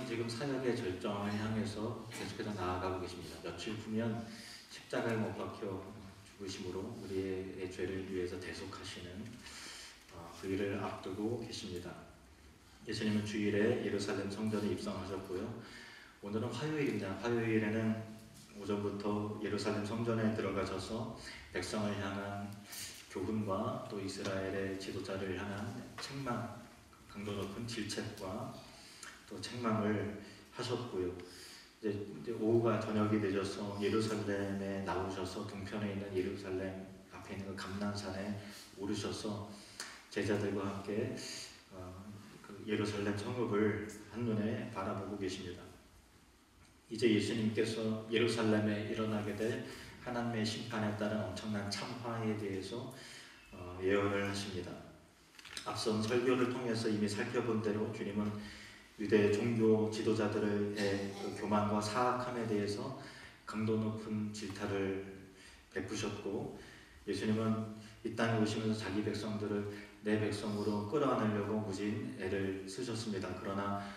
지금 사역의 절정을 향해서 계속해서 나아가고 계십니다. 며칠 후면 십자가에 못 박혀 죽으심으로 우리의 죄를 위해서 대속하시는 그 일을 앞두고 계십니다. 예수님은 주일에 예루살렘 성전에 입성하셨고요. 오늘은 화요일입니다. 화요일에는 오전부터 예루살렘 성전에 들어가셔서 백성을 향한 교훈과 또 이스라엘의 지도자를 향한 책망, 강도 높은 질책과 또 책망을 하셨고요. 이제 오후가 저녁이 되셔서 예루살렘에 나오셔서 동편에 있는 예루살렘 앞에 있는 그 감난산에 오르셔서 제자들과 함께 그 예루살렘 성읍을 한눈에 바라보고 계십니다. 이제 예수님께서 예루살렘에 일어나게 될 하나님의 심판에 따른 엄청난 참화에 대해서 예언을 하십니다. 앞선 설교를 통해서 이미 살펴본 대로 주님은 유대 종교 지도자들의 그 교만과 사악함에 대해서 강도 높은 질타를 베푸셨고, 예수님은 이 땅에 오시면서 자기 백성들을 내 백성으로 끌어안으려고 무진 애를 쓰셨습니다. 그러나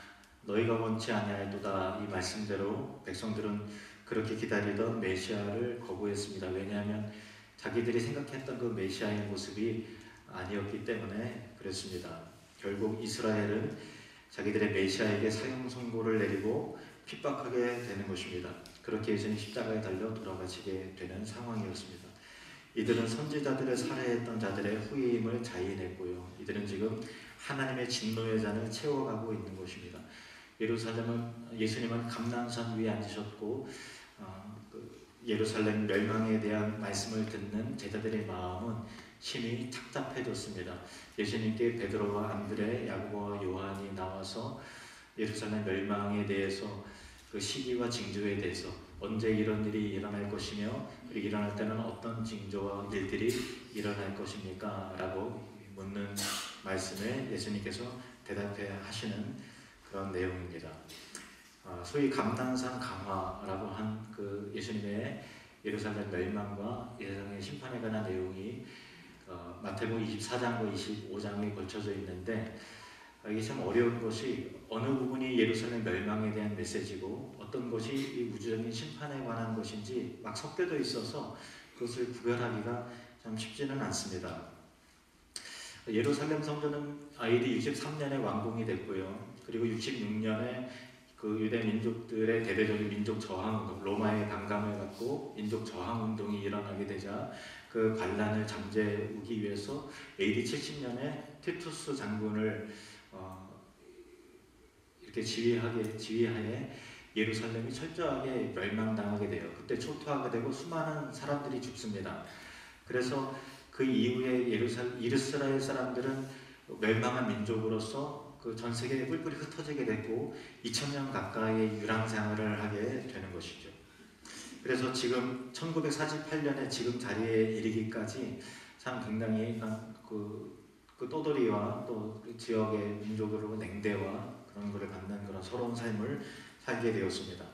너희가 원치 아니하였도다, 이 말씀대로 백성들은 그렇게 기다리던 메시아를 거부했습니다. 왜냐하면 자기들이 생각했던 그 메시아의 모습이 아니었기 때문에 그랬습니다. 결국 이스라엘은 자기들의 메시아에게 사형 선고를 내리고 핍박하게 되는 것입니다. 그렇게 예수님 십자가에 달려 돌아가시게 되는 상황이었습니다. 이들은 선지자들을 살해했던 자들의 후임을 자인했고요. 이들은 지금 하나님의 진노의 잔을 채워가고 있는 것입니다. 예수님은 감난산 위에 앉으셨고 예루살렘 멸망에 대한 말씀을 듣는 제자들의 마음은 심히 답답해졌습니다. 예수님께 베드로와 안드레, 야고보와 요한이 나와서 예루살렘 멸망에 대해서 그 시기와 징조에 대해서 언제 이런 일이 일어날 것이며 그리고 일어날 때는 어떤 징조와 일들이 일어날 것입니까? 라고 묻는 말씀에 예수님께서 대답해 하시는 그런 내용입니다. 소위 감난산 강화라고 한 그 예수님의 예루살렘 멸망과 예수님의 심판에 관한 내용이 마태복음 24장과 25장에 걸쳐져 있는데, 이게 참 어려운 것이 어느 부분이 예루살렘 멸망에 대한 메시지고 어떤 것이 이 우주적인 심판에 관한 것인지 막 섞여져 있어서 그것을 구별하기가 참 쉽지는 않습니다. 예루살렘 성전은 AD 63년에 완공이 됐고요. 그리고 66년에 그 유대 민족들의 대대적인 민족 저항운동, 로마의 반감을 갖고 민족 저항운동이 일어나게 되자 그 반란을 잠재우기 위해서 AD 70년에 티투스 장군을 이렇게 지휘하에 예루살렘이 철저하게 멸망당하게 돼요. 그때 초토화가 되고 수많은 사람들이 죽습니다. 그래서 그 이후에 이스라엘 사람들은 멸망한 민족으로서 그 전 세계에 뿔뿔이 흩어지게 됐고 2000년 가까이 유랑생활을 하게 되는 것이죠. 그래서 지금 1948년에 지금 자리에 이르기까지 참 굉장히 그 떠돌이와 또 그 지역의 민족으로 냉대와 그런 것을 받는 그런 서러운 삶을 살게 되었습니다.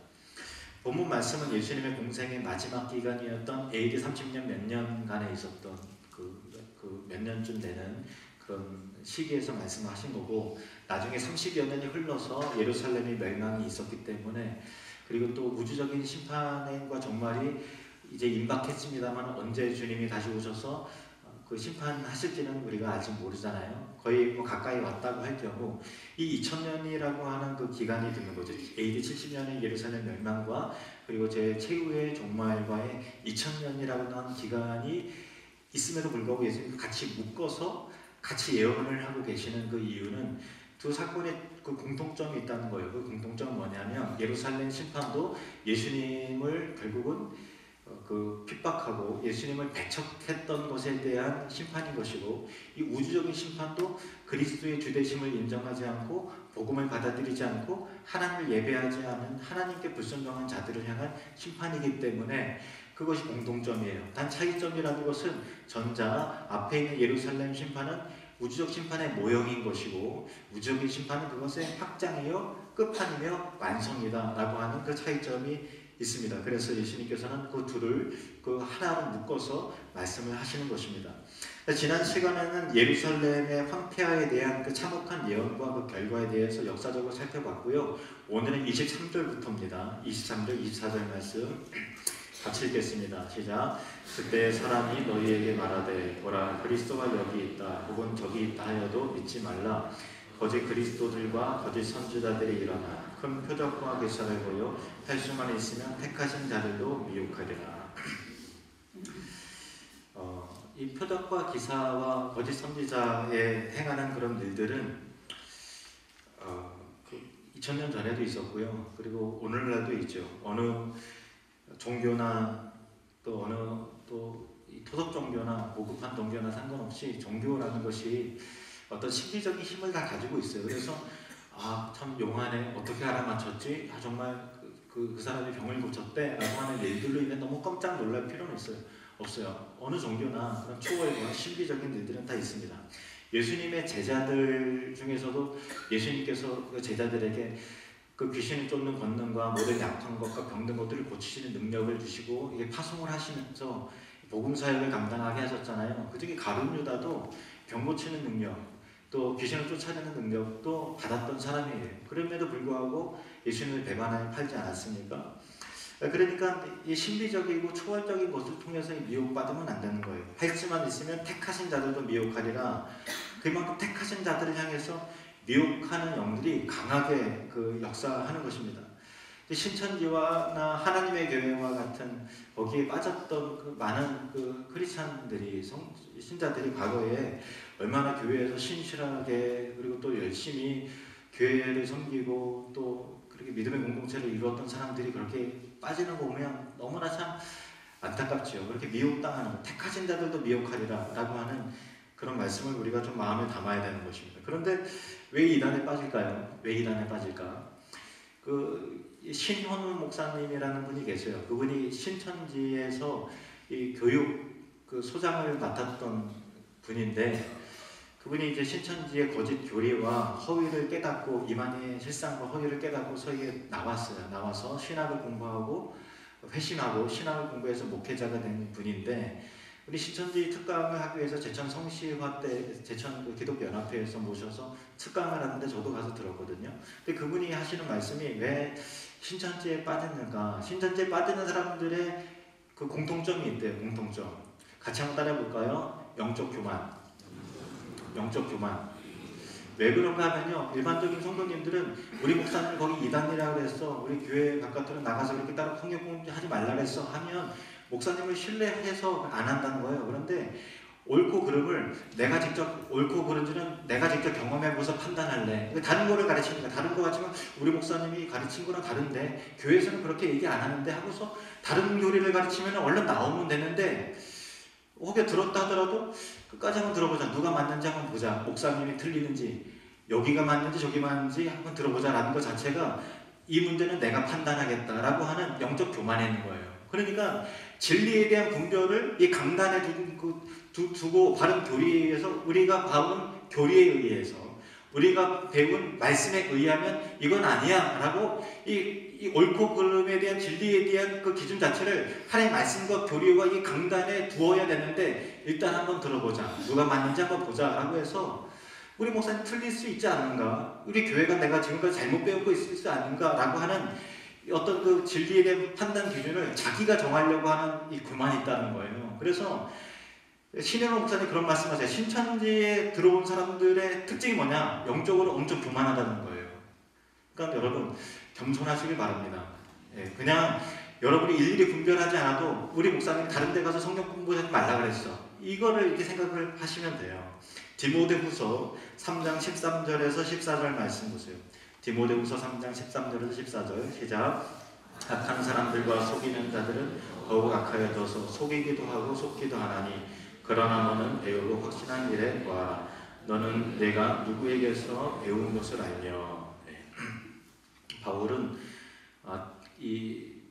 본문 말씀은 예수님의 공생의 마지막 기간이었던 AD 30년 몇 년간에 있었던 그 몇 년쯤 되는 그런 시기에서 말씀하신 거고, 나중에 30여 년이 흘러서 예루살렘의 멸망이 있었기 때문에, 그리고 또 우주적인 심판과 종말이 이제 임박했습니다만 언제 주님이 다시 오셔서 그 심판하실지는 우리가 아직 모르잖아요. 거의 뭐 가까이 왔다고 할 경우 이 2000년이라고 하는 그 기간이 드는 거죠. AD 70년의 예루살렘 멸망과 그리고 제 최후의 종말과의 2000년이라고 하는 기간이 있음에도 불구하고 예수님이 같이 묶어서 같이 예언을 하고 계시는 그 이유는 두 사건에 그 공통점이 있다는 거예요. 그 공통점은 뭐냐면 예루살렘 심판도 예수님을 결국은 그 핍박하고 예수님을 배척했던 것에 대한 심판인 것이고, 이 우주적인 심판도 그리스도의 주되심을 인정하지 않고 복음을 받아들이지 않고 하나님을 예배하지 않은 하나님께 불순종한 자들을 향한 심판이기 때문에 그것이 공통점이에요. 단 차이점이라는 것은 전자 앞에 있는 예루살렘 심판은 우주적 심판의 모형인 것이고 우주적인 심판은 그것의 확장이요 끝판이며 완성이다 라고 하는 그 차이점이 있습니다. 그래서 예수님께서는 그 둘을 그 하나로 묶어서 말씀을 하시는 것입니다. 지난 시간에는 예루살렘의 황폐화에 대한 그 참혹한 예언과 그 결과에 대해서 역사적으로 살펴봤고요. 오늘은 23절부터입니다. 23절, 24절 말씀 같이 읽겠습니다. 시작. 그때 사람이 너희에게 말하되 보라 그리스도가 여기 있다 혹은 저기 있다 하여도 믿지 말라. 거짓 그리스도들과 거짓 선지자들이 일어나 큰 표적과 기사를 보여 할 수만 있으면 택하신 자들도 미혹하리라. 이 표적과 기사와 거짓 선지자에 행하는 그런 일들은 2000년 전에도 있었고요. 그리고 오늘날도 있죠. 어느 종교나 또 어느 또 토속 종교나 고급한 종교나 상관없이 종교라는 것이 어떤 심리적인 힘을 다 가지고 있어요. 그래서 참 용하네, 어떻게 알아맞혔지? 정말 그 사람이 병을 고쳤대 라고 하는 일들로 인해 너무 깜짝 놀랄 필요는 없어요. 어느 종교나 그런 초월과 신비적인 일들은 다 있습니다. 예수님의 제자들 중에서도 예수님께서 그 제자들에게 그 귀신을 쫓는 권능과 모든 약한 것과 병든 것들을 고치시는 능력을 주시고 이게 파송을 하시면서 복음 사역을 감당하게 하셨잖아요. 그 중에 가룟 유다도 병 고치는 능력, 또 귀신을 쫓아내는 능력도 받았던 사람이에요. 그럼에도 불구하고 예수님을 배반하여 팔지 않았습니까? 그러니까 이 신비적이고 초월적인 것을 통해서 미혹받으면 안 되는 거예요. 할 수만 있으면 택하신 자들도 미혹하리라. 그만큼 택하신 자들을 향해서 미혹하는 영들이 강하게 그 역사하는 것입니다. 신천지와나 하나님의 교회와 같은 거기에 빠졌던 그 많은 그 크리스찬들이 신자들이 과거에 얼마나 교회에서 신실하게 그리고 또 열심히 교회를 섬기고 또 그렇게 믿음의 공동체를 이루었던 사람들이 그렇게 빠지는 거 보면 너무나 참 안타깝지요. 그렇게 미혹당하는 것, 택하신 자들도 미혹하리라 라고 하는 그런 말씀을 우리가 좀 마음에 담아야 되는 것입니다. 그런데 왜 이단에 빠질까요? 왜 이단에 빠질까? 신현우 목사님이라는 분이 계세요. 그분이 신천지에서 이 교육 그 소장을 맡았던 분인데, 그분이 이제 신천지의 거짓 교리와 허위를 깨닫고 이만희의 실상과 허위를 깨닫고 서기에 나왔어요. 나와서 신학을 공부하고 회심하고 신학을 공부해서 목회자가 된 분인데, 우리 신천지 특강을 하기 위해서 제천 성시화 때 제천 기독교 연합회에서 모셔서 특강을 하는데 저도 가서 들었거든요. 근데 그분이 하시는 말씀이 왜 신천지에 빠졌는가? 신천지에 빠지는 사람들의 그 공통점이 있대요. 공통점. 같이 한번 따라해 볼까요? 영적 교만. 영적 교만. 왜 그런가 하면요, 일반적인 성도님들은 우리 목사님 거기 이단이라고 그랬어, 우리 교회 바깥으로 나가서 그렇게 따로 성경 공부하지 말라 그랬어 하면 목사님을 신뢰해서 안 한다는 거예요. 그런데 옳고 그름을 내가 직접 옳고 그른지는 내가 직접 경험해보면서 판단할래. 다른 거를 가르치니까 다른 거 같지만 우리 목사님이 가르친 거랑 다른데 교회에서는 그렇게 얘기 안 하는데 하고서 다른 교리를 가르치면 얼른 나오면 되는데, 혹여 들었다 하더라도 끝까지 한번 들어보자. 누가 맞는지 한번 보자. 목사님이 틀리는지 여기가 맞는지 저기 맞는지 한번 들어보자 라는 것 자체가 이 문제는 내가 판단하겠다라고 하는 영적 교만에 있는 거예요. 그러니까 진리에 대한 분별을 이 강단에 두고 바른 교리에 의해서 우리가 봐온 교리에 의해서 우리가 배운 말씀에 의하면 이건 아니야 라고 이 옳고 그름에 대한 진리에 대한 그 기준 자체를 하나님의 말씀과 교리와 이 강단에 두어야 되는데, 일단 한번 들어보자. 누가 맞는지 한번 보자 라고 해서 우리 목사님 틀릴 수 있지 않은가? 우리 교회가 내가 지금까지 잘못 배우고 있을 수 아닌가? 라고 하는 어떤 그 진리에 대한 판단 기준을 자기가 정하려고 하는 이 교만이 있다는 거예요. 그래서 신현호 목사님 그런 말씀하세요. 신천지에 들어온 사람들의 특징이 뭐냐? 영적으로 엄청 교만하다는 거예요. 그러니까 여러분 겸손하시길 바랍니다. 그냥 여러분이 일일이 분별하지 않아도 우리 목사님이 다른 데 가서 성경 공부하지 말라 그랬어. 이거를 이렇게 생각을 하시면 돼요. 디모데후서 3장 13절에서 14절 말씀 보세요. 디모데후서 3장 13절에서 14절 시작. 악한 사람들과 속이는 자들은 더욱 악하여져서 속이기도 하고 속기도 하나니, 그러나 너는 배우고 확신한 일에 거하라. 너는 내가 누구에게서 배운 것을 알며. 바울은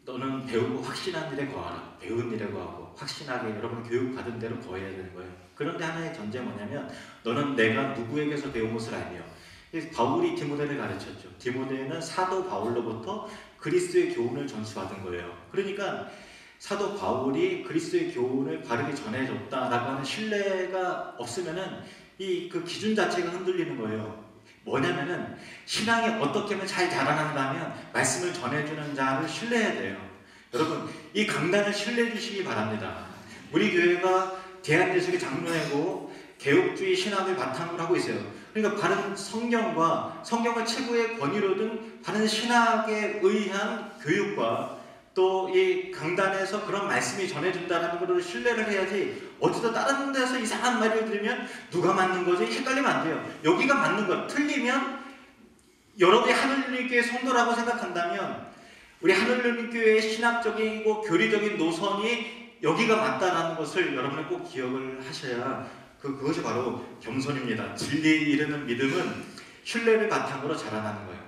너는 배우고 확신한 일에 거하라. 배운 일에 거하고 확신하게 여러분 교육받은 대로 거해야 되는 거예요. 그런데 하나의 전제가 뭐냐면 너는 내가 누구에게서 배운 것을 알며. 바울이 디모데를 가르쳤죠. 디모데는 사도 바울로부터 그리스도의 교훈을 전수받은 거예요. 그러니까 사도 바울이 그리스도의 교훈을 바르게 전해줬다라고 하는 신뢰가 없으면은 그 기준 자체가 흔들리는 거예요. 뭐냐면은 신앙이 어떻게 하면 잘 자라난가 하면 말씀을 전해주는 자를 신뢰해야 돼요. 여러분, 이 강단을 신뢰해 주시기 바랍니다. 우리 교회가 대한예수교 장로회고 개혁주의 신학을 바탕으로 하고 있어요. 그러니까 바른 성경과 성경을 최고의 권위로 둔 바른 신학에 의한 교육과 또 이 강단에서 그런 말씀이 전해준다는 것을 신뢰를 해야지, 어디서 다른 데서 이상한 말을 들으면 누가 맞는 거지? 헷갈리면 안 돼요. 여기가 맞는 거, 틀리면 여러분이 하늘님교회 성도라고 생각한다면 우리 하늘님교회의 신학적이고 교리적인 노선이 여기가 맞다라는 것을 여러분은 꼭 기억을 하셔야 그것이 바로 겸손입니다. 진리에 이르는 믿음은 신뢰를 바탕으로 자라나는 거예요.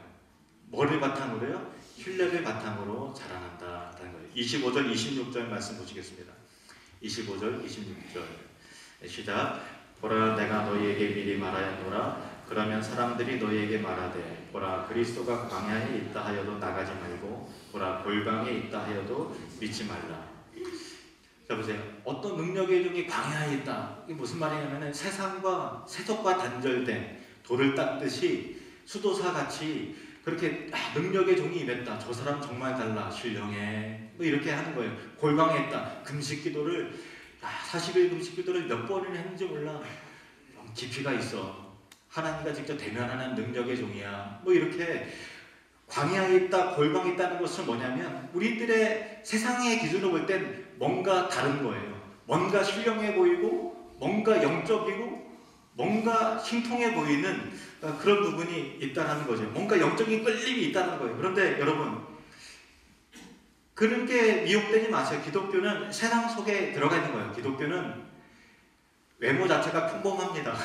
뭐를 바탕으로요? 신뢰를 바탕으로 자라난다는 거예요. 25절, 26절 말씀 보시겠습니다. 25절, 26절 시작. 보라, 내가 너희에게 미리 말하였노라. 그러면 사람들이 너희에게 말하되, 보라, 그리스도가 광야에 있다 하여도 나가지 말고, 보라, 골방에 있다 하여도 믿지 말라. 자, 보세요. 어떤 능력의 종이 광야에 있다. 이게 무슨 말이냐면 세상과 세속과 단절된 돌을 닦듯이 수도사같이 그렇게 능력의 종이 임했다. 저 사람 정말 달라. 신령해. 뭐 이렇게 하는 거예요. 골방에 있다. 금식기도를 40일 금식기도를 몇 번을 했는지 몰라. 깊이가 있어. 하나님과 직접 대면하는 능력의 종이야. 뭐 이렇게 광야에 있다, 골방에 있다는 것은 뭐냐면 우리들의 세상의 기준으로 볼 땐 뭔가 다른 거예요. 뭔가 신령해 보이고 뭔가 영적이고 뭔가 신통해 보이는 그런 부분이 있다는 거죠. 뭔가 영적인 끌림이 있다는 거예요. 그런데 여러분, 그런 게 미혹되지 마세요. 기독교는 세상 속에 들어가 있는 거예요. 기독교는 외모 자체가 평범합니다.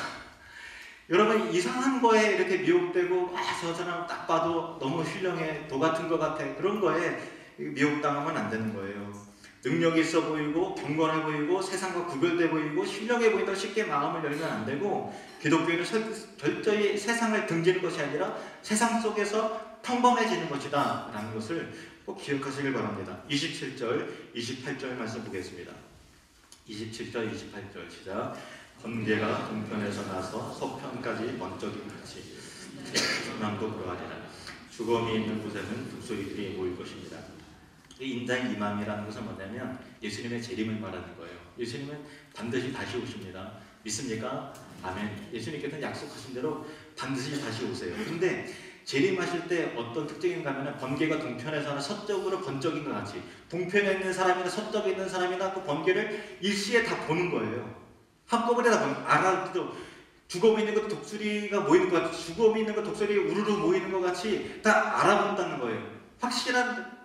여러분, 이상한 거에 이렇게 미혹되고 저 사람 딱 봐도 너무 신령해, 도 같은 것 같아, 그런 거에 미혹당하면 안 되는 거예요. 능력이 있어 보이고 경건해 보이고 세상과 구별돼 보이고 신령해 보인다고 쉽게 마음을 열면 안 되고, 기독교는 철저히 세상을 등지는 것이 아니라 세상 속에서 평범해지는 것이다 라는 것을 꼭 기억하시길 바랍니다. 27절, 28절 말씀 보겠습니다. 27절, 28절 시작. 번개가 동편에서 나서 서편까지 번쩍임 같이 소남도 그러하리라. 죽음이 있는 곳에는 북소리들이 모일 것입니다. 이 인자의 임함이라는 것은 뭐냐면 예수님의 재림을 말하는 거예요. 예수님은 반드시 다시 오십니다. 믿습니까? 아멘. 예수님께서는 약속하신 대로 반드시 다시 오세요. 근데 재림하실 때 어떤 특징인가 하면 번개가 동편에서는 서쪽으로 번쩍인 것 같이, 동편에 있는 사람이나 서쪽에 있는 사람이나 그 번개를 일시에 다 보는 거예요. 한꺼번에 다 보는, 알아도 죽음이 있는 것 독수리가 모이는 것 같이, 죽음이 있는 것 독수리 우르르 모이는 것 같이 다 알아본다는 거예요. 확실한,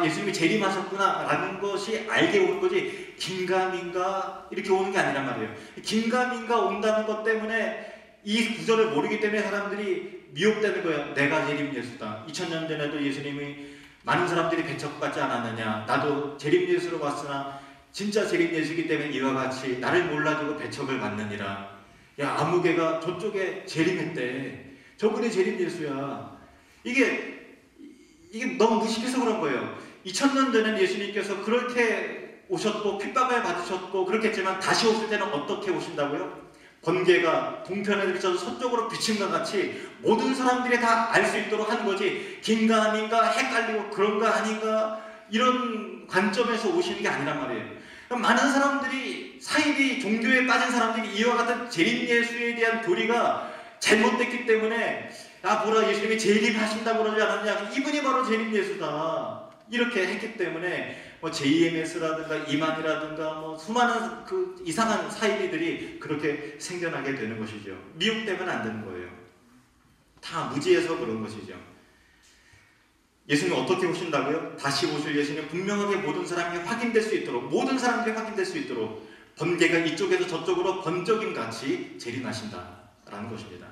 예수님이 재림하셨구나 라는 것이 알게 오는 거지, 긴가민가 이렇게 오는 게 아니란 말이에요. 긴가민가 온다는 것 때문에 이 구절을 모르기 때문에 사람들이 미혹되는 거예요. 내가 재림 예수다. 2000년 전에도 예수님이 많은 사람들이 배척받지 않았느냐, 나도 재림 예수로 왔으나 진짜 재림 예수이기 때문에 이와 같이 나를 몰라주고 배척을 받느니라. 야, 아무개가 저쪽에 재림했대. 저분이 재림 예수야. 이게 너무 무식해서 그런 거예요. 2000년 전에는 예수님께서 그렇게 오셨고 핍박을 받으셨고 그렇겠지만 다시 오실 때는 어떻게 오신다고요? 번개가 동편에 비춰서 서쪽으로 비친 것 같이 모든 사람들이 다 알 수 있도록 하는 거지, 긴가 아닌가 헷갈리고 그런가 아닌가 이런 관점에서 오시는 게 아니란 말이에요. 많은 사람들이, 사이비 종교에 빠진 사람들이 이와 같은 재림 예수에 대한 교리가 잘못됐기 때문에 보라, 예수님이 재림하신다고 그러지 않았냐, 이분이 바로 재림 예수다 이렇게 했기 때문에 JMS라든가 이만이라든가 수많은 그 이상한 사이비들이 그렇게 생겨나게 되는 것이죠. 미혹되면 안 되는 거예요. 다 무지해서 그런 것이죠. 예수님 어떻게 오신다고요? 다시 오실 예수님 분명하게 모든 사람이 확인될 수 있도록, 모든 사람들이 확인될 수 있도록 번개가 이쪽에서 저쪽으로 번쩍임 같이 재림하신다라는 것입니다.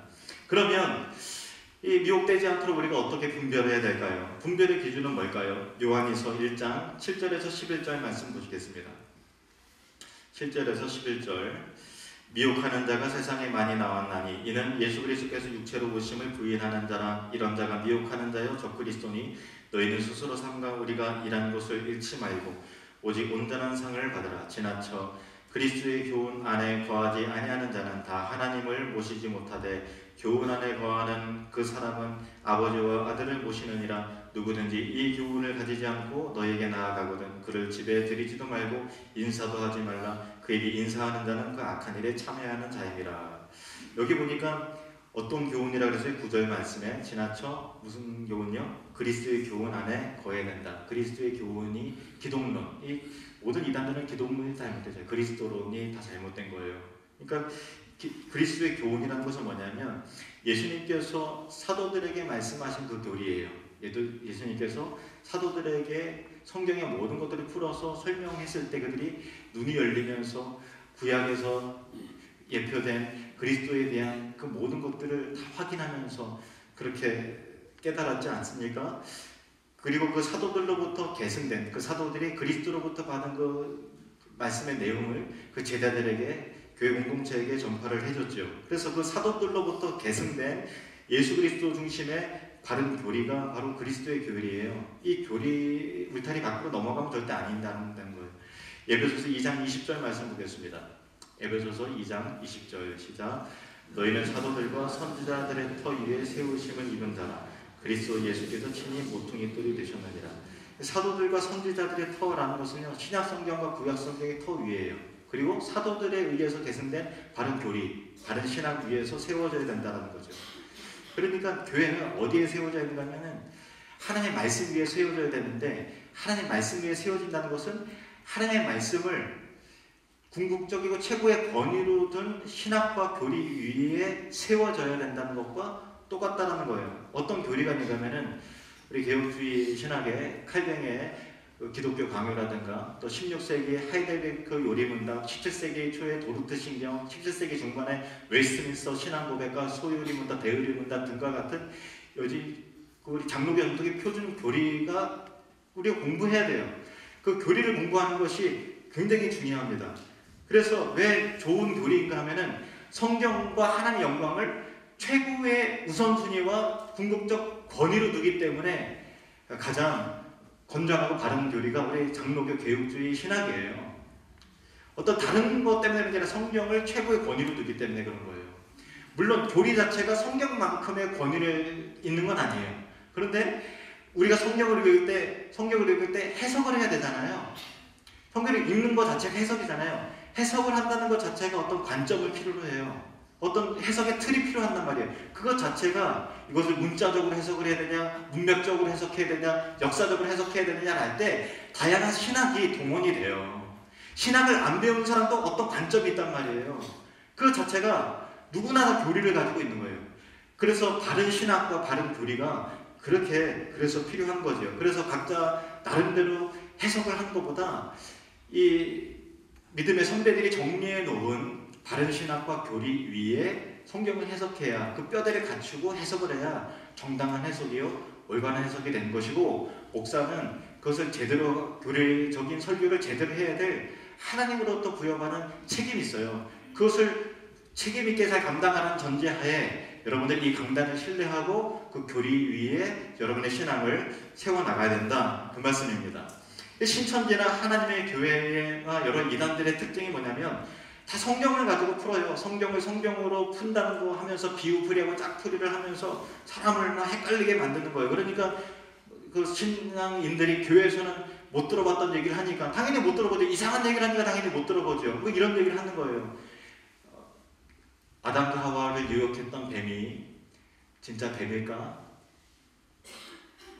그러면 이 미혹되지 않도록 우리가 어떻게 분별해야 될까요? 분별의 기준은 뭘까요? 요한일서 1장 7절에서 11절 말씀 보시겠습니다. 7절에서 11절 미혹하는 자가 세상에 많이 나왔나니 이는 예수 그리스도께서 육체로 오심을 부인하는 자라. 이런 자가 미혹하는 자여 적그리스도니 너희는 스스로 삼가 우리가 일한 것을 잃지 말고 오직 온전한 상을 받으라. 지나쳐 그리스도의 교훈 안에 거하지 아니하는 자는 다 하나님을 모시지 못하되 교훈 안에 거하는 그 사람은 아버지와 아들을 모시느니라. 누구든지 이 교훈을 가지지 않고 너에게 나아가거든 그를 집에 들이지도 말고 인사도 하지 말라. 그에게 인사하는 자는 그 악한 일에 참여하는 자임이라. 여기 보니까 어떤 교훈이라 그랬어요? 9절 말씀에 지나쳐 무슨 교훈이요? 그리스도의 교훈 안에 거해야 된다. 그리스도의 교훈이 기독론, 이 모든 이단들은 기독론이 잘못되죠. 그리스도론이 다 잘못된 거예요. 그러니까 그리스도의 교훈이라는 것은 뭐냐면 예수님께서 사도들에게 말씀하신 그 교리예요. 예수님께서 사도들에게 성경의 모든 것들을 풀어서 설명했을 때 그들이 눈이 열리면서 구약에서 예표된 그리스도에 대한 그 모든 것들을 다 확인하면서 그렇게 깨달았지 않습니까? 그리고 그 사도들로부터 계승된 그 사도들이 그리스도로부터 받은 그 말씀의 내용을 그 제자들에게 교회 공동체에게 전파를 해줬죠. 그래서 그 사도들로부터 계승된 예수 그리스도 중심의 바른 교리가 바로 그리스도의 교리예요. 이 교리 울타리 밖으로 넘어가면 절대 아닌다는 거예요. 에베소서 2장 20절 말씀 보겠습니다. 에베소서 2장 20절 시작. 너희는 사도들과 선지자들의 터 위에 세우심을 입은 자라. 그리스도 예수께서 친히 모퉁이 뜰이 되셨느니라. 사도들과 선지자들의 터라는 것은요, 신약 성경과 구약 성경의 터 위에요. 그리고 사도들에 의해서 계승된 바른 교리, 바른 신학 위에서 세워져야 된다는 거죠. 그러니까 교회는 어디에 세워져야 되냐면은 하나님의 말씀 위에 세워져야 되는데, 하나님의 말씀 위에 세워진다는 것은 하나님의 말씀을 궁극적이고 최고의 권위로 둔 신학과 교리 위에 세워져야 된다는 것과 똑같다는 거예요. 어떤 교리가 있냐면은 우리 개혁주의 신학의 칼뱅의 기독교 강요라든가 또 16세기 하이델베르크 요리문답, 17세기 초의 도르트 신경, 17세기 중반의 웨스트민스터 신앙고백과 소요리문답, 대의리문답 등과 같은 우리 장로교 전통의 표준 교리가 우리가 공부해야 돼요. 그 교리를 공부하는 것이 굉장히 중요합니다. 그래서 왜 좋은 교리인가 하면은 성경과 하나님의 영광을 최고의 우선순위와 궁극적 권위로 두기 때문에 가장 건전하고 바른 교리가 우리 장로교 개혁주의 신학이에요. 어떤 다른 것 때문에 아니라 성경을 최고의 권위로 두기 때문에 그런 거예요. 물론 교리 자체가 성경만큼의 권위를 있는 건 아니에요. 그런데 우리가 성경을 읽을 때 해석을 해야 되잖아요. 성경을 읽는 것 자체가 해석이잖아요. 해석을 한다는 것 자체가 어떤 관점을 필요로 해요. 어떤 해석의 틀이 필요한단 말이에요. 그것 자체가 이것을 문자적으로 해석을 해야 되냐, 문맥적으로 해석해야 되냐, 역사적으로 해석해야 되느냐를 할 때 다양한 신학이 동원이 돼요. 신학을 안 배운 사람도 어떤 관점이 있단 말이에요. 그 자체가 누구나 다 교리를 가지고 있는 거예요. 그래서 바른 신학과 바른 교리가 그래서 필요한 거죠. 그래서 각자 나름대로 해석을 하는 것보다 이 믿음의 선배들이 정리해 놓은 바른 신학과 교리 위에 성경을 해석해야 그 뼈대를 갖추고 해석을 해야 정당한 해석이요 올바른 해석이 되는 것이고, 목사는 그것을 제대로 교리적인 설교를 제대로 해야 될 하나님으로부터 부여받은 책임이 있어요. 그것을 책임 있게 잘 감당하는 전제하에 여러분들 이 강단을 신뢰하고 그 교리 위에 여러분의 신앙을 세워나가야 된다, 그 말씀입니다. 신천지나 하나님의 교회나 여러 이단들의 특징이 뭐냐면 다 성경을 가지고 풀어요. 성경을 성경으로 푼다는 거 하면서 비유풀이하고 짝풀이를 하면서 사람을 막 헷갈리게 만드는 거예요. 그러니까 그 신앙인들이 교회에서는 못 들어봤던 얘기를 하니까 당연히 못 들어보죠. 이상한 얘기를 하니까 당연히 못 들어보죠. 뭐 이런 얘기를 하는 거예요. 아담과 하와를 유혹했던 뱀이 진짜 뱀일까?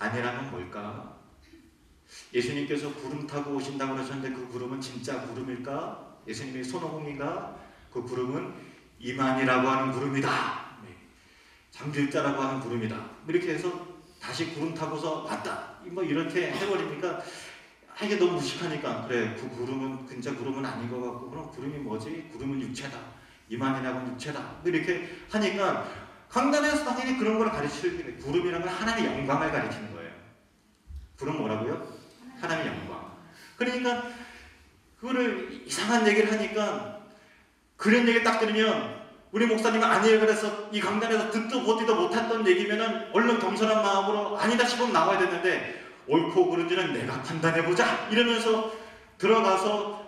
아니라면 뭘까? 예수님께서 구름 타고 오신다고 하셨는데 그 구름은 진짜 구름일까? 예수님의 손오공인가? 그 구름은 이만이라고 하는 구름이다. 잠들자라고 하는 구름이다. 이렇게 해서 다시 구름 타고서 왔다. 뭐 이렇게 해버리니까 이게 너무 무식하니까 그래, 그 구름은 진짜 구름은 아닌 것 같고, 그럼 구름이 뭐지? 구름은 육체다. 이만이라고 하는 육체다. 이렇게 하니까 강단에서 당연히 그런 걸 가르치는, 구름이라는 건 하나님의 영광을 가리키는 거예요. 구름 뭐라고요? 하나님의 영광. 그러니까 그거를 이상한 얘기를 하니까 그런 얘기 딱 들으면 우리 목사님은 아니에요. 그래서 이 강단에서 듣도 보지도 못했던 얘기면은 얼른 겸손한 마음으로 아니다 싶으면 나와야 되는데, 옳고 그른지는 내가 판단해보자 이러면서 들어가서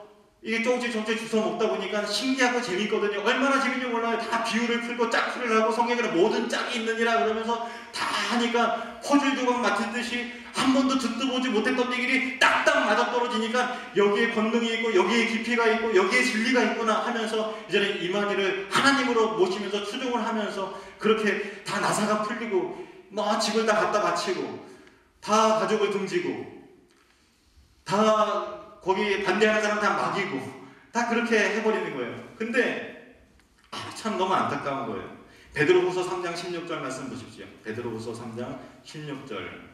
이게 조금씩 주워 먹다 보니까 신기하고 재밌거든요. 얼마나 재밌는지 몰라요. 다 비유를 풀고 짝풀을 하고 성경에는 모든 짝이 있느니라 그러면서 다 하니까 퍼즐 조각 맞추듯이 한 번도 듣도 보지 못했던 얘기들이 딱딱 맞아떨어지니까 여기에 권능이 있고 여기에 깊이가 있고 여기에 진리가 있구나 하면서 이제는 이만희를 하나님으로 모시면서 추종을 하면서 그렇게 다 나사가 풀리고 막 집을 다 갖다 바치고 다 가족을 등지고 다 거기 반대하는 사람 다 막이고 다 그렇게 해버리는 거예요. 근데 참 너무 안타까운 거예요. 베드로후서 3장 16절 말씀 보십시오. 베드로후서 3장 16절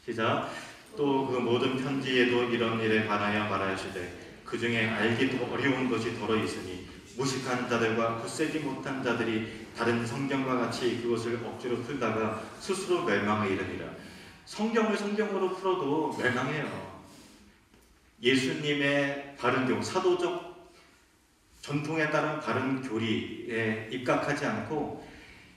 시작. 또 그 모든 편지에도 이런 일에 관하여 말하시되 그 중에 알기도 어려운 것이 더러 있으니 무식한 자들과 굳세지 못한 자들이 다른 성경과 같이 그것을 억지로 풀다가 스스로 멸망에 이르니라. 성경을 성경으로 풀어도 멸망해요. 예수님의 바른 교, 사도적 전통에 따른 바른 교리에 입각하지 않고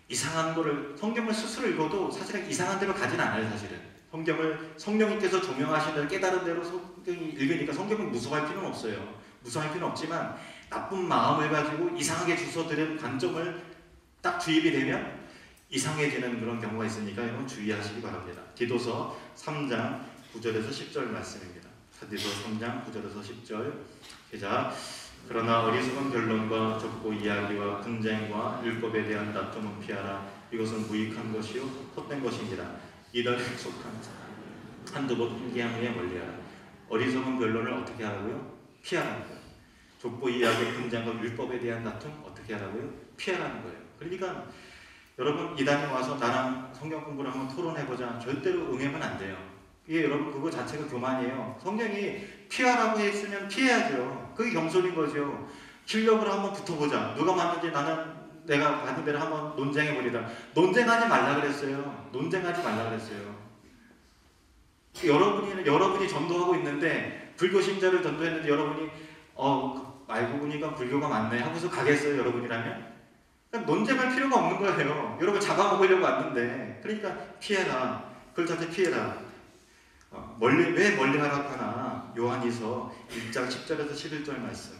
이상한 거를 성경을 스스로 읽어도 사실은 이상한 대로 가진 않아요. 사실은 성경을 성령님께서 조명하신 대로 깨달은 대로 성경이 읽으니까 성경은 무서워할 필요는 없어요. 무서워할 필요는 없지만 나쁜 마음을 가지고 이상하게 주워들은 관점을 딱 주입이 되면 이상해지는 그런 경우가 있으니까 여러분 주의하시기 바랍니다. 디도서 3장 9절에서 10절 말씀입니다. 디도서 3장 9절에서 10절 시작. 그러나 어리석은 변론과 좁고 이야기와 분쟁과 율법에 대한 다툼은 피하라. 이것은 무익한 것이요 헛된 것입니다. 이들에 속한 자 한두 번 훈계한 후에 멀리하라. 어리석은 변론을 어떻게 하라고요? 피하라는 거예요. 좁고 이야기 분쟁과 율법에 대한 다툼 어떻게 하라고요? 피하라는 거예요. 그러니까 여러분 이단에 와서 나랑 성경 공부를 한번 토론해보자 절대로 응하면 안 돼요. 이게 여러분 그거 자체가 교만이에요. 성경이 피하라고 했으면 피해야죠. 그게 겸손인 거죠. 실력으로 한번 붙어보자. 누가 맞는지 내가 받은 대로 한번 논쟁해버리다. 논쟁하지 말라 그랬어요. 논쟁하지 말라 그랬어요. 여러분이 전도하고 있는데 불교 신자를 전도했는데 여러분이 알고 보니까 불교가 맞네 하고서 가겠어요. 여러분이라면? 그러니까 논쟁할 필요가 없는 거예요. 여러분 잡아먹으려고 왔는데. 그러니까 피해라. 그걸 자체 피해라. 왜 멀리 하라고 하나? 요한이서 1장 10절에서 11절 말씀.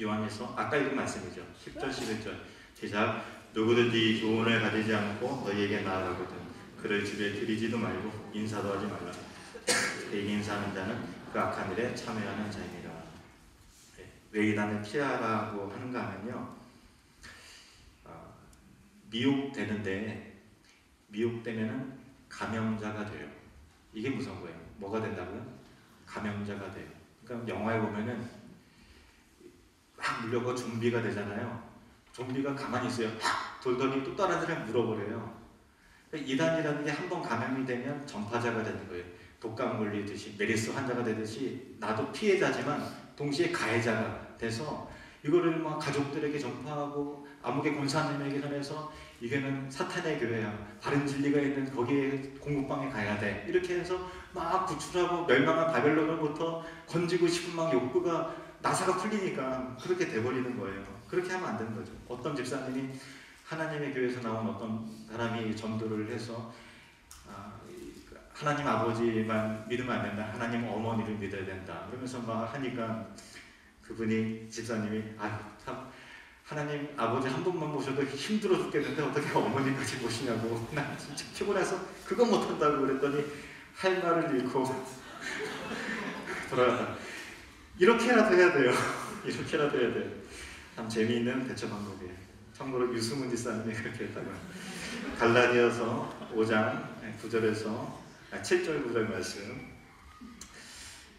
요한이서 아까 읽은 말씀이죠. 10절 11절 시작. 누구든지 교훈을 가지지 않고 너희에게 나아가거든 그를 집에 들이지도 말고 인사도 하지 말라. 그에게 인사하는 자는 그 악한 일에 참여하는 자입니다. 왜 이단을 피하라고 하는가 하면요, 미혹되면은 감염자가 돼요. 이게 무서운 거예요. 뭐가 된다고요? 감염자가 돼요. 그러니까 영화에 보면은 막 물려고 좀비가 되잖아요. 좀비가 가만히 있어요. 막 돌더니 또 다른 사람 물어버려요. 이단이라는 게 한 번 감염이 되면 전파자가 되는 거예요. 독감 걸리듯이 메르스 환자가 되듯이 나도 피해자지만 동시에 가해자가 돼서 이거를 막 가족들에게 전파하고 암흑의 권사님에게 전해서 이게는 사탄의 교회야. 바른 진리가 있는 거기에 공급방에 가야 돼. 이렇게 해서 막 구출하고 멸망한 바벨론으로부터 건지고 싶은 막 욕구가 나사가 풀리니까 그렇게 돼버리는 거예요. 그렇게 하면 안 되는 거죠. 어떤 집사님이 하나님의 교회에서 나온 어떤 사람이 전도를 해서 하나님 아버지만 믿으면 안 된다. 하나님 어머니를 믿어야 된다. 그러면서 막 하니까 그분이 집사님이 참 하나님 아버지 한 분만 모셔도 힘들어 죽겠는데 어떻게 어머니까지 모시냐고. 나 진짜 피곤해서 그거 못한다고 그랬더니 할 말을 잃고 돌아갔다. 이렇게라도 해야 돼요. 이렇게라도 해야 돼요. 참 재미있는 대처 방법이에요. 참고로 유승훈 집사님이 그렇게 했다고요. 갈라디아서 5장 9절에서 7절 9절 말씀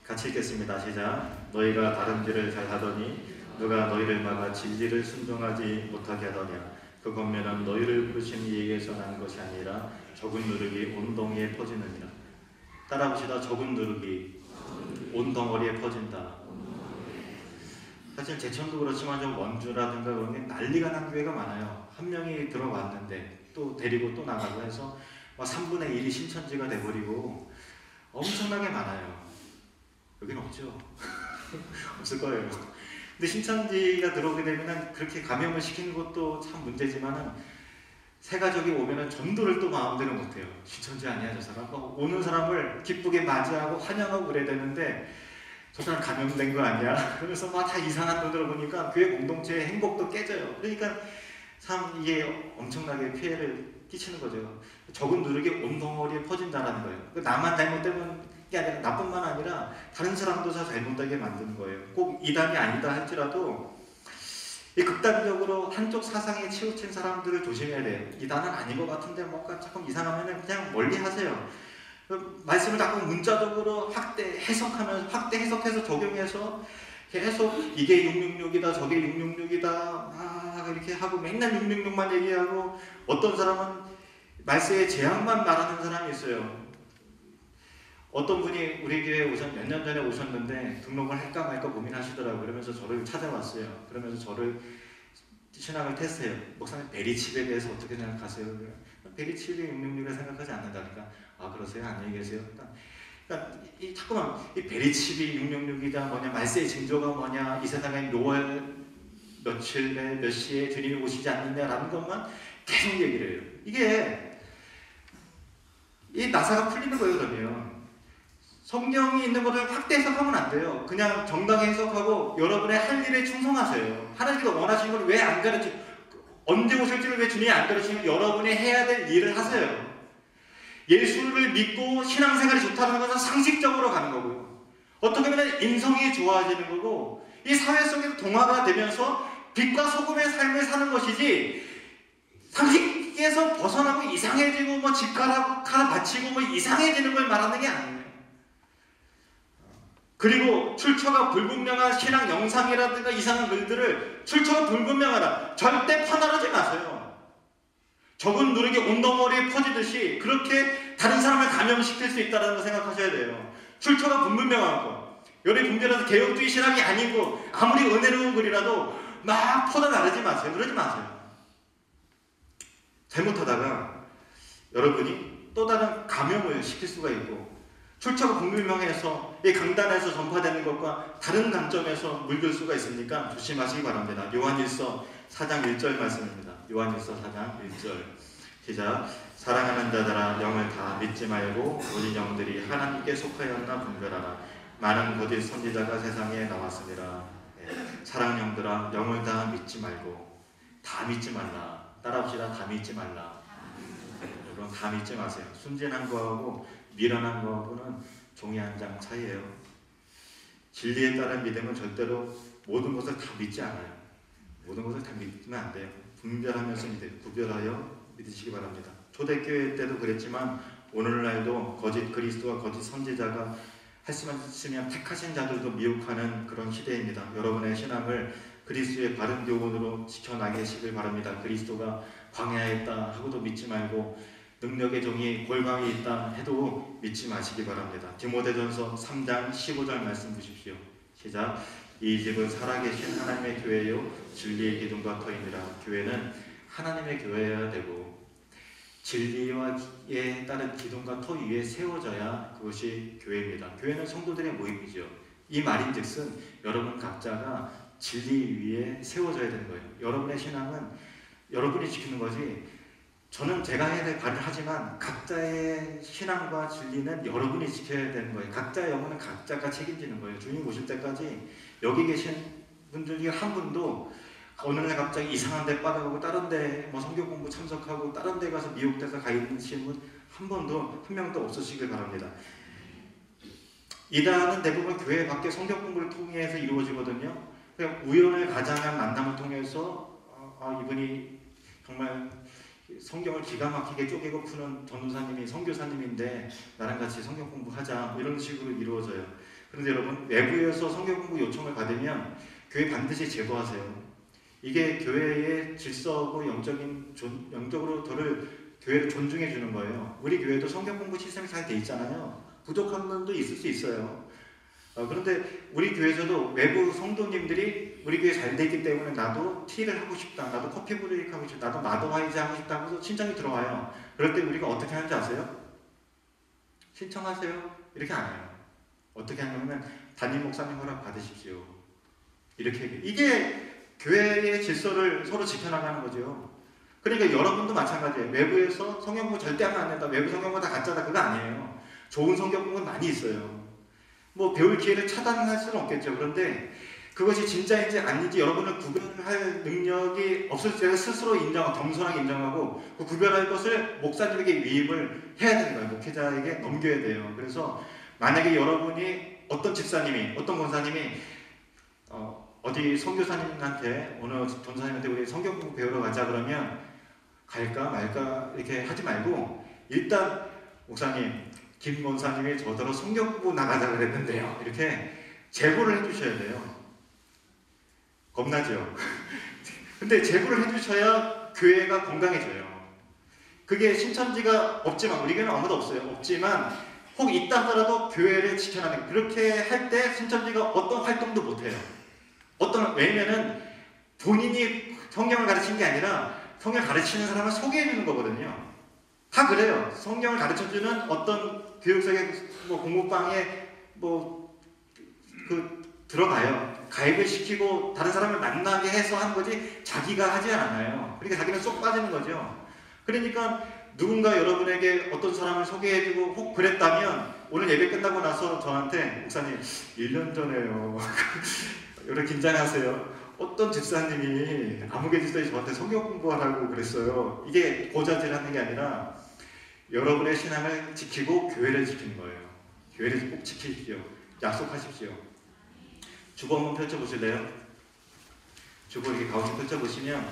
같이 읽겠습니다. 시작. 너희가 다름질을 잘하더니 누가 너희를 막아 진리를 순종하지 못하게 하더냐. 그 권면은 너희를 부르신 이에게서 난 것이 아니라 적은 누룩이 온 덩이에 퍼지느니라. 따라합시다. 적은 누룩이 온 덩어리에 퍼진다. 사실 제천도 그렇지만 좀 원주라든가 그런 게 난리가 난 교회가 많아요. 한 명이 들어왔는데 또 데리고 또 나가고 해서 3분의 1이 신천지가 돼버리고 엄청나게 많아요. 여기는 없죠. 없을 거예요. 근데 신천지가 들어오게 되면은 그렇게 감염을 시키는 것도 참 문제지만은 새 가족이 오면은 전도를 또 마음대로 못해요. 신천지 아니야 저 사람? 오는 사람을 기쁘게 맞이하고 환영하고 그래야 되는데 저 사람 감염된 거 아니야? 그러면서 막 다 이상한 놈들 보니까 교회 공동체의 행복도 깨져요. 그러니까 참 이게 엄청나게 피해를 끼치는 거죠. 적은 누르게 온 덩어리에 퍼진다라는 거예요. 나만 잘못되면 게 아니라 나뿐만 아니라 다른 사람도 다 잘못되게 만드는 거예요. 꼭 이단이 아니다 할지라도 이 극단적으로 한쪽 사상에 치우친 사람들을 조심해야 돼요. 이단은 아닌 것 같은데 뭔가 조금 이상하면 그냥 멀리 하세요. 말씀을 자꾸 문자적으로 확대 해석해서 적용해서 계속 이게 666이다 저게 666이다 막 이렇게 하고 맨날 666만 얘기하고 어떤 사람은 말세의 재앙만 말하는 사람이 있어요. 어떤 분이 우리 교회에 몇 년 전에 오셨는데 등록을 할까 말까 고민하시더라고요. 그러면서 저를 찾아왔어요. 그러면서 저를 신앙을 테스트해요. 목사님 베리칩에 대해서 어떻게 생각하세요? 베리칩이 666을 생각하지 않는다니까. 아 그러세요? 안녕히 계세요. 그러니까 자꾸만 이 베리칩이 666이다 뭐냐 말세의 징조가 뭐냐 이 세상에 묘월 며칠에 몇 시에 주님이 오시지 않느냐라는 것만 계속 얘기를 해요. 이게 이 나사가 풀리는 거예요. 그러면 성경이 있는 것을 확대 해석하면 안 돼요. 그냥 정당히 해석하고 여러분의 할 일에 충성하세요. 하나님께서 원하시는 걸 왜 안 가르치고 언제 오실지를 왜 주님이 안 가르치면 여러분이 해야 될 일을 하세요. 예수를 믿고 신앙생활이 좋다는 것은 상식적으로 가는 거고요. 어떻게 보면 인성이 좋아지는 거고 이 사회 속에서 동화가 되면서 빛과 소금의 삶을 사는 것이지 상식에서 벗어나고 이상해지고 뭐 집가락 하나 바치고 뭐 이상해지는 걸 말하는 게 아니에요. 그리고 출처가 불분명한 신앙 영상이라든가 이상한 글들을 출처가 불분명하다. 절대 퍼나르지 마세요. 적은 누르게 온덩어리에 퍼지듯이 그렇게 다른 사람을 감염시킬 수 있다는 걸 생각하셔야 돼요. 출처가 불분명한 거. 여기 분별해서 개혁주의 신앙이 아니고 아무리 은혜로운 글이라도 막 퍼나르지 마세요. 그러지 마세요. 잘못하다가 여러분이 또 다른 감염을 시킬 수가 있고 출처가 불분명해서 이 강단에서 전파되는 것과 다른 관점에서 물들 수가 있으니까 조심하시기 바랍니다. 요한일서 4장 1절 말씀입니다. 요한일서 4장 1절 시작. 사랑하는 자들아 영을 다 믿지 말고 오직 영들이 하나님께 속하였나 분별하라. 많은 거짓 선지자가 세상에 나왔습니다. 사랑 영들아 영을 다 믿지 말고 다 믿지 말라. 따라합시다. 다 믿지 말라. 여러분 다 믿지 마세요. 순진한 거하고 미련한 거하고는 종이 한 장 차이예요. 진리에 따른 믿음은 절대로 모든 것을 다 믿지 않아요. 모든 것을 다 믿으면 안 돼요. 분별하면서 구별하여 믿으시기 바랍니다. 초대교회 때도 그랬지만 오늘날도 거짓 그리스도와 거짓 선지자가 말씀하시면 택하신 자들도 미혹하는 그런 시대입니다. 여러분의 신앙을 그리스도의 바른 교훈으로 지켜나가시길 바랍니다. 그리스도가 광야에 있다 하고도 믿지 말고 능력의 종이 골방에 있다 해도 믿지 마시기 바랍니다. 디모데전서 3장 15절 말씀 보십시오. 시작. 이 집은 살아계신 하나님의 교회요 진리의 기둥과 터이니라. 교회는 하나님의 교회여야 되고 진리에 따른 기둥과 터 위에 세워져야 그것이 교회입니다. 교회는 성도들의 모임이죠. 이 말인즉슨 여러분 각자가 진리 위에 세워져야 되는 거예요. 여러분의 신앙은 여러분이 지키는 거지 저는 제가 해야 될 바를 하지만 각자의 신앙과 진리는 여러분이 지켜야 되는 거예요. 각자의 영혼은 각자가 책임지는 거예요. 주님 오실 때까지 여기 계신 분들 중에 한 분도 어느 날 갑자기 이상한 데 빠져가고 다른 데 뭐 성경 공부 참석하고 다른 데 가서 미혹돼서 가 있으신 분 한 명도 없으시길 바랍니다. 이단은 대부분 교회 밖에 성경 공부를 통해서 이루어지거든요. 그냥 우연을 가장한 만남을 통해서 이분이 정말 성경을 기가 막히게 쪼개고 푸는 전도사님이 선교사님인데 나랑 같이 성경 공부하자 이런 식으로 이루어져요. 그런데 여러분 외부에서 성경 공부 요청을 받으면 교회 반드시 제보하세요. 이게 교회의 질서고 영적으로 교회를 존중해 주는 거예요. 우리 교회도 성경 공부 시스템이 잘 돼 있잖아요. 부족한 면도 있을 수 있어요. 그런데 우리 교회에서도 외부 성도님들이 우리 교회 잘 돼 있기 때문에 나도 티를 하고 싶다, 나도 커피 브레이크 하고 싶다, 나도 마더와이즈 하고 싶다 하면서 신청이 들어와요. 그럴 때 우리가 어떻게 하는지 아세요? 신청하세요. 이렇게 안 해요. 어떻게 하냐면 담임 목사님 허락 받으십시오. 이렇게 이게 교회의 질서를 서로 지켜나가는 거죠. 그러니까 여러분도 마찬가지예요. 외부에서 성경 공부 절대 하면 안 된다. 외부 성경 공부 다 가짜다. 그거 아니에요. 좋은 성경 공부는 많이 있어요. 뭐 배울 기회를 차단할 수는 없겠죠. 그런데 그것이 진짜인지 아닌지 여러분을 구별할 능력이 없을 때 스스로 인정하고 겸손하게 인정하고 그 구별할 것을 목사님에게 위임을 해야 되는 거예요. 목회자에게 넘겨야 돼요. 그래서 만약에 여러분이 어떤 집사님이 어떤 권사님이 어디 선교사님한테 어느 전사님한테 우리 성경 공부 배우러 가자 그러면 갈까 말까 이렇게 하지 말고 일단 목사님 김 권사님이 저더러 성경 공부 나가자 그랬는데요. 이렇게 제보를 해주셔야 돼요. 겁나죠? 근데 제보를 해주셔야 교회가 건강해져요. 그게 신천지가 없지만 우리 교회는 아무도 없어요. 없지만 혹 있다 하더라도 교회를 지켜나가는 그렇게 할 때 신천지가 어떤 활동도 못해요. 왜냐면은 본인이 성경을 가르치는 게 아니라 성경을 가르치는 사람을 소개해주는 거거든요. 다 그래요. 성경을 가르쳐주는 어떤 교육석의 뭐 공부방에 들어가요. 가입을 시키고 다른 사람을 만나게 해서 한 거지 자기가 하지 않아요. 그러니까 자기는 쏙 빠지는 거죠. 그러니까 누군가 여러분에게 어떤 사람을 소개해주고 혹 그랬다면 오늘 예배 끝나고 나서 저한테 목사님 1년 전에요. 이렇게 긴장하세요. 어떤 집사님이 아무개 집사님이 저한테 성경 공부하라고 그랬어요. 이게 고자질하는 게 아니라 여러분의 신앙을 지키고 교회를 지키는 거예요. 교회를 꼭 지키십시오. 약속하십시오. 주보 한번 펼쳐보실래요? 주보 이렇게 가운데 펼쳐보시면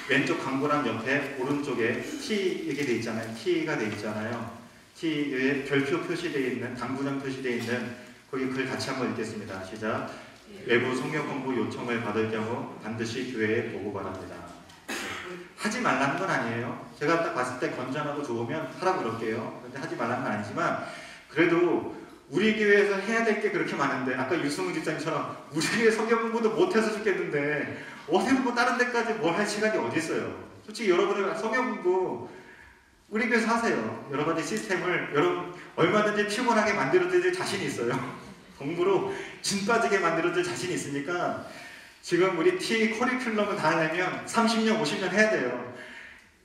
왼쪽 광고랑 옆에 오른쪽에 T 이렇게 돼 있잖아요. T가 돼 있잖아요. T 위에 별표 표시되어 있는 당구장 표시되어 있는 거기 글 같이 한번 읽겠습니다. 시작. 외부 성경 공부 요청을 받을 경우 반드시 교회에 보고 바랍니다. 하지 말라는 건 아니에요. 제가 딱 봤을 때 건전하고 좋으면 하라고 그럴게요. 근데 하지 말라는 건 아니지만 그래도 우리 교회에서 해야 될 게 그렇게 많은데 아까 유승우 집사님처럼 우리 교회 성경 공부도 못해서 죽겠는데 어디 뭐 다른 데까지 뭘 할 시간이 어디 있어요. 솔직히 여러분은 성경 공부 우리 교회에서 하세요. 여러 가지 시스템을 여러분 얼마든지 피곤하게 만들어드릴 자신이 있어요. 공부로 진 빠지게 만들어줄 자신이 있으니까 지금 우리 T 커리큘럼을 다 하려면 30년, 50년 해야 돼요.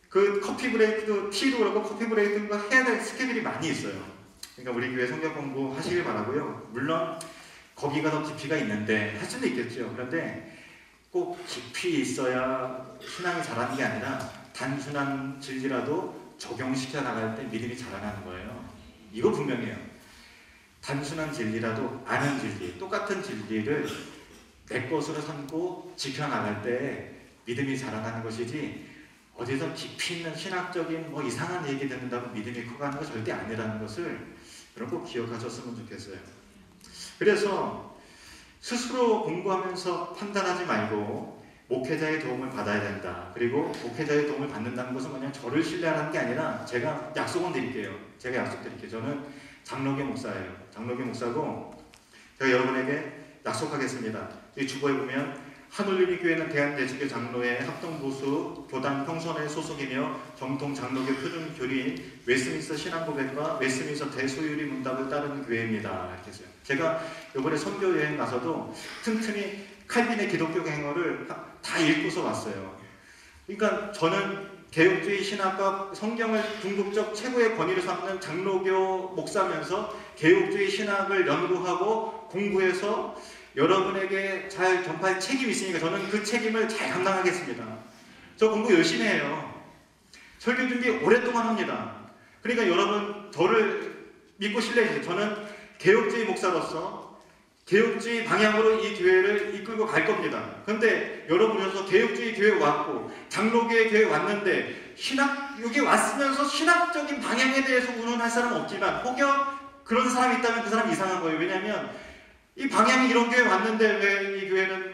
그 커피 브레이크도 T도 그렇고 커피 브레이크도 해야 될 스케줄이 많이 있어요. 그러니까 우리 교회 성경 공부 하시길 바라고요. 물론 거기가 더 깊이가 있는데 할 수는 있겠죠. 그런데 꼭 깊이 있어야 신앙이 자라는 게 아니라 단순한 진리라도 적용시켜 나갈 때 믿음이 자라나는 거예요. 이거 분명해요. 단순한 진리라도 아는 진리, 똑같은 진리를 내 것으로 삼고 지켜나갈 때 믿음이 자라나는 것이지 어디서 깊이 있는 신학적인 뭐 이상한 얘기 듣는다고 믿음이 커가는 거 절대 아니라는 것을 여러분 꼭 기억하셨으면 좋겠어요. 그래서 스스로 공부하면서 판단하지 말고 목회자의 도움을 받아야 된다. 그리고 목회자의 도움을 받는다는 것은 그냥 저를 신뢰하는 게 아니라 제가 약속은 드릴게요. 제가 약속드릴게요. 저는 장로교 목사예요. 장로교 목사고 제가 여러분에게 약속하겠습니다. 이 주보에 보면 한울림이 교회는 대한대주교 장로회 합동보수 교단 평선회 소속이며 정통 장로교 표준교리인 웨스민스터 신앙고백과 웨스민스터 대소유리 문답을 따르는 교회입니다. 이렇게 했어요. 제가 이번에 선교 여행 가서도 틈틈이 칼빈의 기독교 행어를 다 읽고서 왔어요. 그러니까 저는 개혁주의 신학과 성경을 궁극적 최고의 권위를 삼는 장로교 목사면서 개혁주의 신학을 연구하고 공부해서 여러분에게 잘 전파할 책임이 있으니까 저는 그 책임을 잘 감당하겠습니다. 저 공부 열심히 해요. 설교 준비 오랫동안 합니다. 그러니까 여러분 저를 믿고 신뢰해주세요. 저는 개혁주의 목사로서 개혁주의 방향으로 이 교회를 이끌고 갈 겁니다. 그런데 여러분께서 개혁주의 교회 왔고 장로교회 교회 왔는데 여기 왔으면서 신학적인 방향에 대해서 운운할 사람은 없지만 혹여 그런 사람이 있다면 그 사람이 이상한 거예요. 왜냐하면 이 방향이 이런 교회 왔는데 왜 이 교회는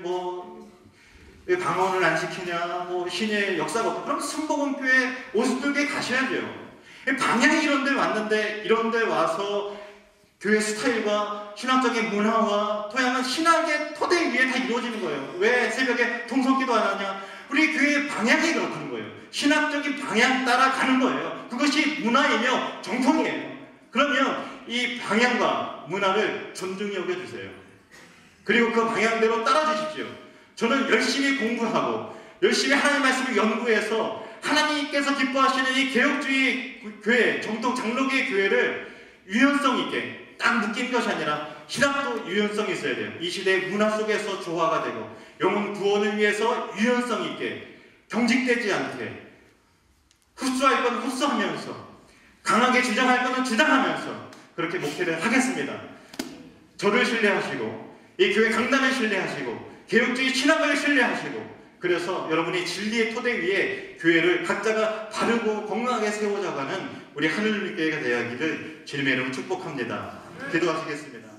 왜 방언을 안 시키냐, 신의 역사가 없고 그럼 순복음교회, 오순절교회 가셔야죠. 방향이 이런 데 왔는데 이런 데 와서 교회 스타일과 신학적인 문화와 토양은 신학의 토대 위에 다 이루어지는 거예요. 왜 새벽에 통성기도 안 하냐? 우리 교회의 방향이 그렇다는 거예요. 신학적인 방향 따라 가는 거예요. 그것이 문화이며 정통이에요. 그러면 이 방향과 문화를 존중히 여겨주세요. 그리고 그 방향대로 따라주십시오. 저는 열심히 공부하고 열심히 하나님 말씀을 연구해서 하나님께서 기뻐하시는 이 개혁주의 교회, 정통 장로교의 교회를 유연성 있게 딱 묶이는 것이 아니라 신학도 유연성이 있어야 돼요. 이 시대의 문화 속에서 조화가 되고 영혼 구원을 위해서 유연성 있게 경직되지 않게 흡수할 건 흡수하면서 강하게 주장할 거는 주장하면서 그렇게 목회를 하겠습니다. 저를 신뢰하시고 이 교회 강단을 신뢰하시고 개혁주의 신학을 신뢰하시고 그래서 여러분이 진리의 토대 위에 교회를 각자가 바르고 건강하게 세워져가는 우리 하늘교회가 되어야기를 주님의 이름으로 축복합니다. 기도하시겠습니다.